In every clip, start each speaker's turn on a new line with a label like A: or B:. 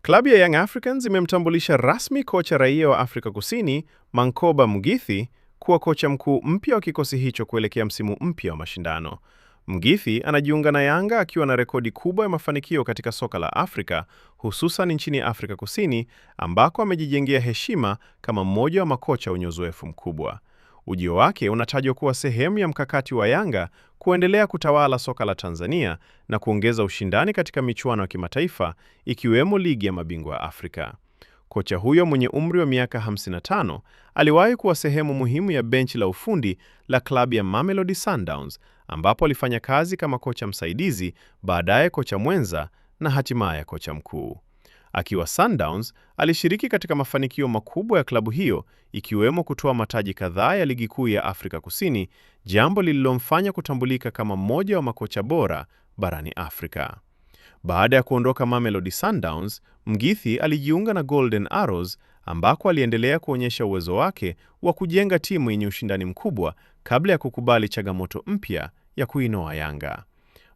A: Klabu ya Young Africans imemtambulisha rasmi kocha raia wa Afrika Kusini, Mankoba Mugithi, kuwa kocha mkuu mpya wa kikosi hicho kuelekea msimu mpya wa mashindano. Mugithi anajiunga na Yanga akiwa na rekodi kubwa ya mafanikio katika soka la Afrika, hususan nchini Afrika Kusini, ambako amejijengea heshima kama mmoja wa makocha wenye uzoefu mkubwa. Ujio wake unatajwa kuwa sehemu ya mkakati wa Yanga kuendelea kutawala soka la Tanzania na kuongeza ushindani katika michuano ya kimataifa ikiwemo Ligi ya Mabingwa Afrika. Kocha huyo mwenye umri wa miaka 55 aliwahi kuwa sehemu muhimu ya benchi la ufundi la klabu ya Mamelodi Sundowns, ambapo alifanya kazi kama kocha msaidizi, baadaye kocha mwenza na hatimaye kocha mkuu. Akiwa Sundowns, alishiriki katika mafanikio makubwa ya klabu hiyo, ikiwemo kutoa mataji kadhaa ya ligi kuu ya Afrika Kusini, jambo lililomfanya kutambulika kama mmoja wa makocha bora barani Afrika. Baada ya kuondoka Mamelodi Sundowns, Mugithi alijiunga na Golden Arrows, ambako aliendelea kuonyesha uwezo wake wa kujenga timu yenye ushindani mkubwa kabla ya kukubali changamoto mpya ya kuinoa Yanga.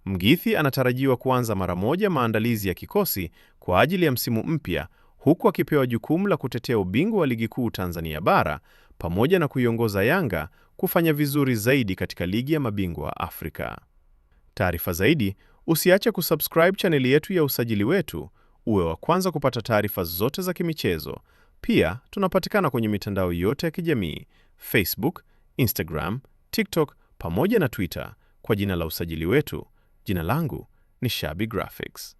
A: Mugithi anatarajiwa kuanza mara moja maandalizi ya kikosi kwa ajili ya msimu mpya, huku akipewa jukumu la kutetea ubingwa wa ligi kuu Tanzania bara pamoja na kuiongoza Yanga kufanya vizuri zaidi katika ligi ya mabingwa Afrika. Taarifa zaidi, usiache kusubscribe chaneli yetu ya Usajili Wetu, uwe wa kwanza kupata taarifa zote za kimichezo. Pia tunapatikana kwenye mitandao yote ya kijamii: Facebook, Instagram, TikTok pamoja na Twitter kwa jina la Usajili Wetu. Jina langu ni Shabby Graphics.